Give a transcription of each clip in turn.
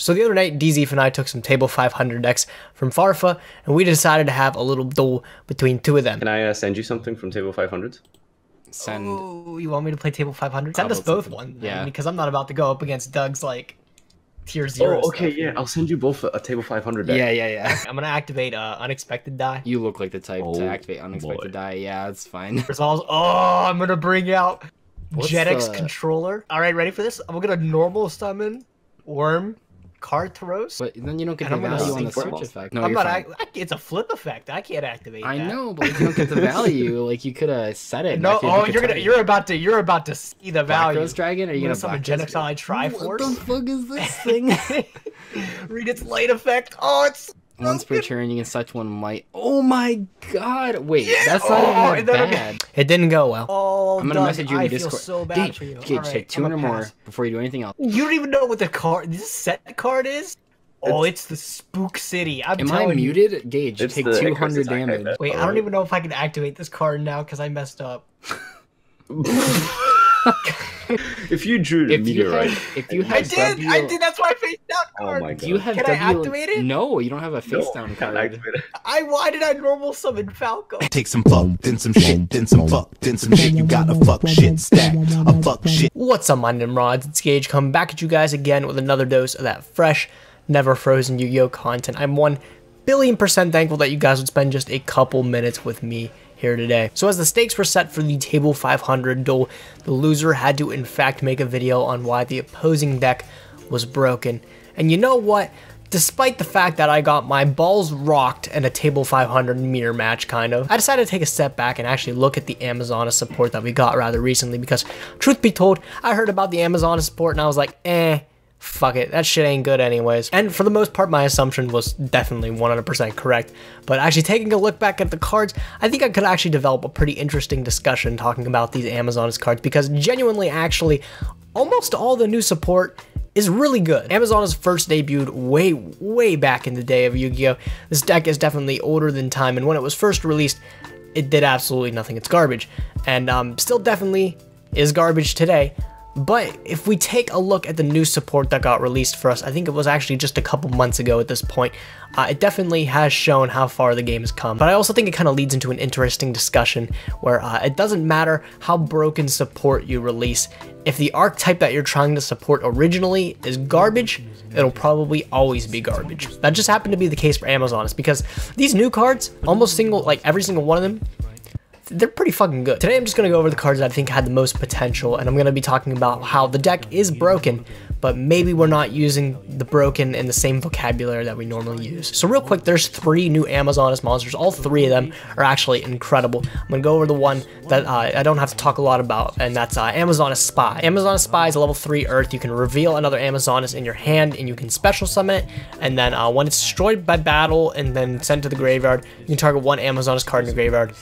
So the other night, DZ and I took some table 500 decks from Farfa, and we decided to have a little duel between two of them. Can I send you something from table 500? Send. Oh, you want me to play table 500? Send us both one. Yeah. Because I'm not about to go up against Doug's, like, tier 0 Oh, okay, stuff. yeah. I'll send you both a table 500 deck. Yeah. I'm going to activate Unexpected Die. You look like the type to activate Unexpected Die. Yeah, it's fine. Oh, I'm going to bring out JetX the... Controller. All right, ready for this? I'm going to normal summon Worm Kartaros. But then you don't get the value on the search effect. No, I'm not. It's a flip effect. I can't activate. I know, but you don't get the value. Like you could have set it. No, oh, you're about to see the value. Rose Dragon? Are you gonna summon JetX Triforce? What the fuck is this thing? Read its light effect. Oh, it's. Once per turn, you can such one might. Oh my god! Wait, that's not even that bad. It didn't go well. Oh, I'm gonna message you in Discord. I feel so bad for you. Gage, take 200 more before you do anything else. You don't even know what this set card is. Oh, it's the Spook City. Am I muted? Gage, you take 200 damage. Wait, I don't even know if I can activate this card now because I messed up. If you drew the meteorite, I did. That's my face down card. Oh my god! Do you have Can I activate it? No, you don't have a face down card. Why did I normal summon Falco? Take some fuck, then some shit, then some fuck, then some shit. You got a fuck shit stack, a fuck shit. What's up, my Nimrods? It's Gage coming back at you guys again with another dose of that fresh, never frozen Yu-Gi-Oh content. I'm 1,000,000,000% thankful that you guys would spend just a couple minutes with me here today. So as the stakes were set for the table 500 duel, the loser had to in fact make a video on why the opposing deck was broken. And you know what? Despite the fact that I got my balls rocked in a table 500 mirror match, kind of, I decided to take a step back and actually look at the Amazonas support that we got rather recently, because truth be told, I heard about the Amazonas support and I was like, fuck it, that shit ain't good anyways. And for the most part, my assumption was definitely 100% correct. But actually taking a look back at the cards, I think I could actually develop a pretty interesting discussion talking about these Amazonas cards, because genuinely, actually, almost all the new support is really good. Amazonas first debuted way back in the day of Yu-Gi-Oh! This deck is definitely older than time, and when it was first released, it did absolutely nothing. It's garbage. And still definitely is garbage today. But if we take a look at the new support that got released for us, I think it was actually just a couple months ago at this point, it definitely has shown how far the game has come. But I also think it kind of leads into an interesting discussion where it doesn't matter how broken support you release. If the archetype that you're trying to support originally is garbage, it'll probably always be garbage. That just happened to be the case for Amazonas, because these new cards, every single one of them, they're pretty fucking good. Today I'm just going to go over the cards that I think had the most potential, and I'm going to be talking about how the deck is broken, but maybe we're not using the broken in the same vocabulary that we normally use. So real quick, there's 3 new Amazonas monsters. All 3 of them are actually incredible. I'm going to go over the one that I don't have to talk a lot about, and that's Amazonas Spy. Amazonas Spy is a level 3 Earth. You can reveal another Amazonas in your hand, and you can special summon it, and then when it's destroyed by battle and then sent to the graveyard, you can target 1 Amazonas card in the graveyard,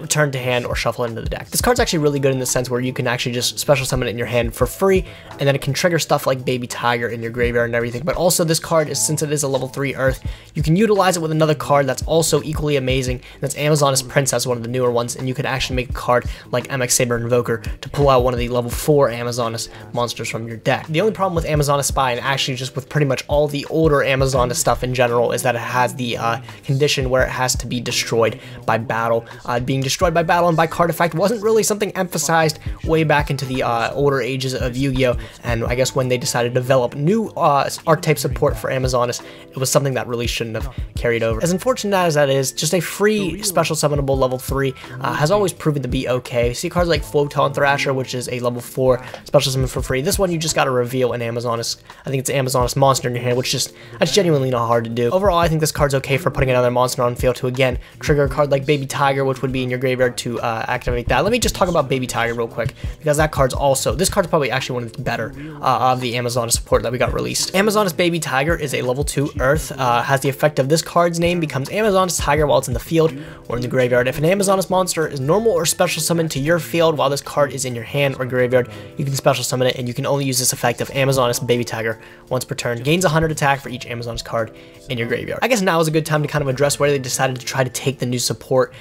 return to hand, or shuffle it into the deck. This card's actually really good in the sense where you can actually just special summon it in your hand for free, and then it can trigger stuff like Baby Tiger in your graveyard and everything. But also this card, since it is a level 3 Earth, you can utilize it with another card that's also equally amazing, and that's Amazonas Princess, one of the newer ones, and you could actually make a card like MX Saber Invoker to pull out one of the level 4 Amazonas monsters from your deck. The only problem with Amazonas Spy, and actually just with pretty much all the older Amazonas stuff in general, is that it has the condition where it has to be destroyed by battle. Being destroyed by battle and by card effect wasn't really something emphasized way back into the older ages of Yu-Gi-Oh! And I guess when they decided to develop new archetype support for Amazonas, it was something that really shouldn't have carried over. As unfortunate as that is, just a free special summonable level 3 has always proven to be okay. See cards like Photon Thrasher, which is a level 4 special summon for free. This one you just gotta reveal an Amazonas, I think it's an Amazonas monster in your hand, which that's genuinely not hard to do. Overall, I think this card's okay for putting another monster on field to again trigger a card like Baby Tiger, which would be in your graveyard to activate that. Let me just talk about Baby Tiger real quick, because that card's also, this card's probably actually one of the better of the Amazonas support that we got released. Amazonas Baby Tiger is a level 2 Earth, has the effect of this card's name becomes Amazonas Tiger while it's in the field or in the graveyard. If an Amazonas monster is normal or special summoned to your field while this card is in your hand or graveyard, you can special summon it, and you can only use this effect of Amazonas Baby Tiger once per turn. Gains 100 attack for each Amazonas card in your graveyard. I guess now is a good time to kind of address where they decided to try to take the new support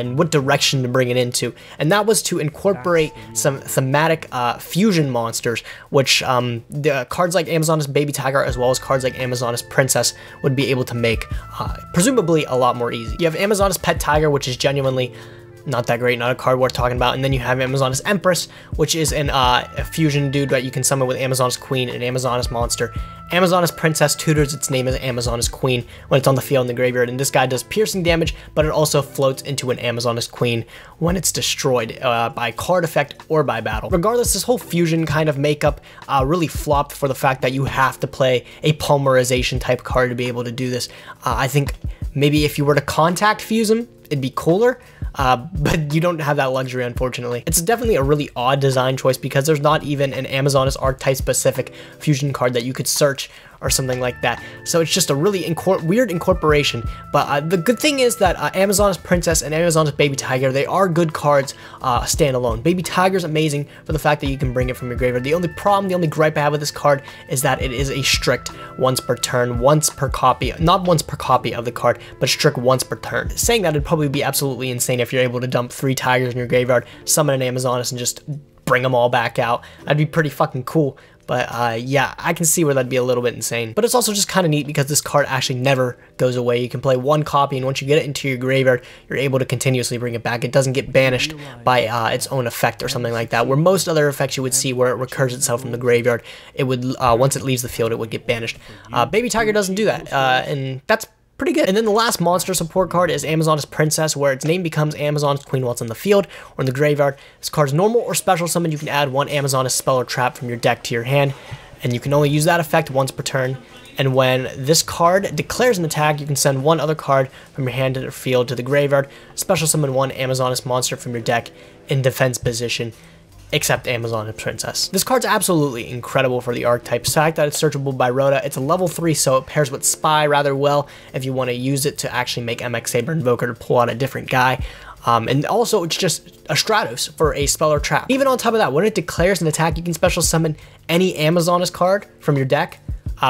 and what direction to bring it into, and that was to incorporate some thematic fusion monsters, which the cards like Amazoness Baby Tiger as well as cards like Amazoness Princess would be able to make presumably a lot more easy. You have Amazoness Pet Tiger, which is genuinely not that great, not a card worth talking about. And then you have Amazoness Empress, which is a fusion dude that you can summon with Amazoness Queen and Amazoness Monster. Amazoness Princess tutors its name as Amazoness Queen when it's on the field in the graveyard, and this guy does piercing damage, but it also floats into an Amazoness Queen when it's destroyed by card effect or by battle. Regardless, this whole fusion kind of makeup really flopped for the fact that you have to play a polymerization type card to be able to do this. I think maybe if you were to contact fuse him, it'd be cooler. But you don't have that luxury, unfortunately. It's definitely a really odd design choice because there's not even an Amazoness archetype specific fusion card that you could search or something like that. So it's just a really weird incorporation. But the good thing is that Amazoness Princess and Amazoness Baby Tiger, they are good cards standalone. Baby Tiger's amazing for the fact that you can bring it from your graveyard. The only problem, the only gripe I have with this card is that it is a strict once per turn, once per copy, not once per copy of the card, but strict once per turn. Saying that, it'd probably be absolutely insane if you're able to dump 3 Tigers in your graveyard, summon an Amazoness, and just bring them all back out. That'd be pretty fucking cool. But yeah, I can see where that'd be a little bit insane. But it's also just kind of neat because this card actually never goes away. You can play 1 copy, and once you get it into your graveyard, you're able to continuously bring it back. It doesn't get banished by its own effect or something like that, where most other effects you would see where it recurs itself from the graveyard, it would, once it leaves the field, it would get banished. Baby Tiger doesn't do that, and that's pretty good. And then the last monster support card is Amazoness Princess, where its name becomes Amazoness Queen while it's in the field or in the graveyard. This card's normal or special summon. You can add 1 Amazoness spell or trap from your deck to your hand, and you can only use that effect once per turn. And when this card declares an attack, you can send 1 other card from your hand to the field to the graveyard, special summon 1 Amazoness monster from your deck in defense position, except Amazoness Princess. This card's absolutely incredible for the archetype. The fact that it's searchable by Rhoda, it's a level 3, so it pairs with Spy rather well if you want to use it to actually make MX Saber Invoker to pull out a different guy. And also, it's just a Stratos for a spell or trap. Even on top of that, when it declares an attack, you can special summon any Amazoness card from your deck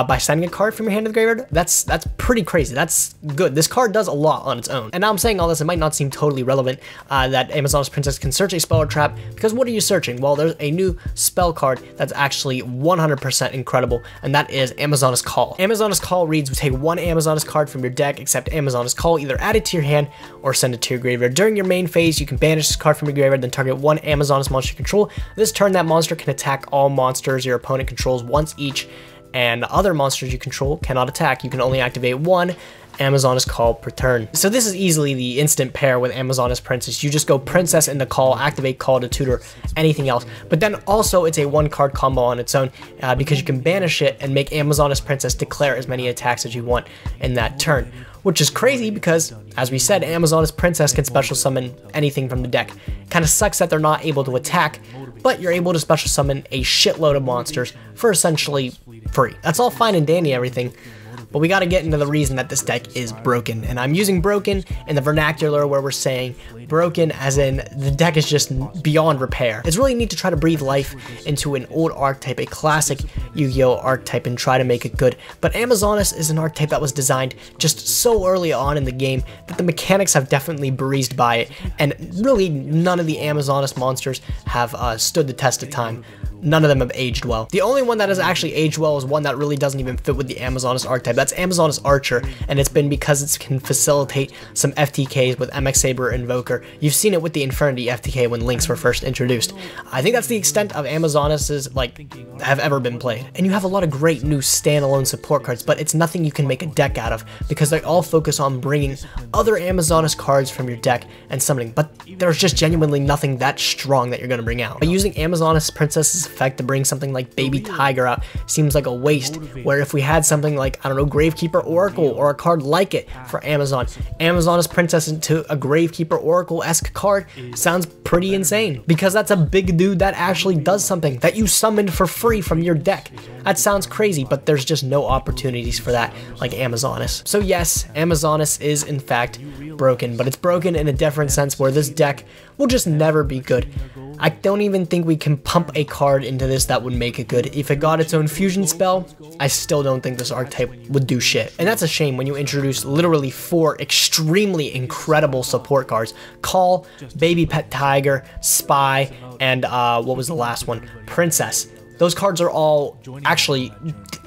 by sending a card from your hand to the graveyard. That's pretty crazy. That's good. This card does a lot on its own. And now I'm saying all this, it might not seem totally relevant that Amazoness Princess can search a spell or trap, because what are you searching? Well, there's a new spell card that's actually 100% incredible, and that is Amazoness Call. Amazoness Call reads, take 1 Amazoness card from your deck except Amazoness Call, either add it to your hand or send it to your graveyard. During your main phase, you can banish this card from your graveyard, then target 1 Amazoness monster you control. This turn, that monster can attack all monsters your opponent controls once each, and other monsters you control cannot attack. You can only activate 1 Amazoness Call per turn. So this is easily the instant pair with Amazoness Princess. You just go Princess into Call, activate Call to tutor anything else. But then also it's a 1-card combo on its own because you can banish it and make Amazoness Princess declare as many attacks as you want in that turn. Which is crazy because, as we said, Amazoness Princess can special summon anything from the deck. Kind of sucks that they're not able to attack, but you're able to special summon a shitload of monsters for essentially free. That's all fine and dandy, everything. But we got to get into the reason that this deck is broken. And I'm using broken in the vernacular where we're saying broken as in the deck is just beyond repair. It's really neat to try to breathe life into an old archetype, a classic Yu-Gi-Oh archetype, and try to make it good. But Amazoness is an archetype that was designed just so early on in the game that the mechanics have definitely breezed by it. And really none of the Amazoness monsters have stood the test of time. None of them have aged well. The only one that has actually aged well is one that really doesn't even fit with the Amazoness archetype. That's Amazoness Archer, and it's been because it can facilitate some FTKs with MX Saber Invoker. You've seen it with the Infernity FTK when Lynx were first introduced. I think that's the extent of Amazonesses have ever been played. And you have a lot of great new standalone support cards, but it's nothing you can make a deck out of because they all focus on bringing other Amazoness cards from your deck and summoning, but there's just genuinely nothing that strong that you're going to bring out. But using Amazoness Princess's effect to bring something like Baby Tiger out seems like a waste, where if we had something like, I don't know, Gravekeeper Oracle or a card like it for Amazoness Princess into a Gravekeeper Oracle-esque card sounds pretty insane, because that's a big dude that actually does something that you summoned for free from your deck. That sounds crazy, but there's just no opportunities for that like Amazoness. So yes, Amazoness is in fact broken, but it's broken in a different sense where this deck will just never be good. I don't even think we can pump a card into this that would make it good. If it got its own fusion spell, I still don't think this archetype would do shit. And that's a shame when you introduce literally 4 extremely incredible support cards. Call, Baby Pet Tiger, Spy, and what was the last one? Princess. Those cards are all actually,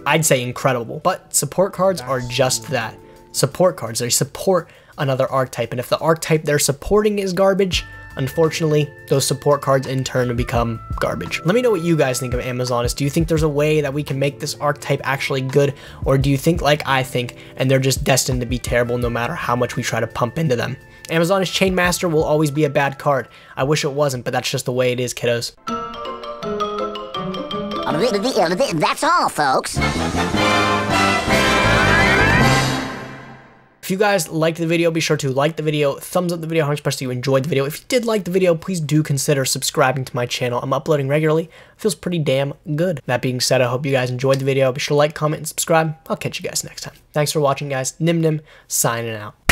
I'd say, incredible. But support cards are just that. Support cards. They support another archetype. And if the archetype they're supporting is garbage, unfortunately, those support cards in turn become garbage. Let me know what you guys think of Amazoness. Do you think there's a way that we can make this archetype actually good? Or do you think like I think, and they're just destined to be terrible no matter how much we try to pump into them? Amazoness Chainmaster will always be a bad card. I wish it wasn't, but that's just the way it is, kiddos. That's all, folks. If you guys liked the video, be sure to like the video, thumbs up the video, how much percent you enjoyed the video. If you did like the video, please do consider subscribing to my channel. I'm uploading regularly. It feels pretty damn good. That being said, I hope you guys enjoyed the video. Be sure to like, comment, and subscribe. I'll catch you guys next time. Thanks for watching, guys. Nim signing out.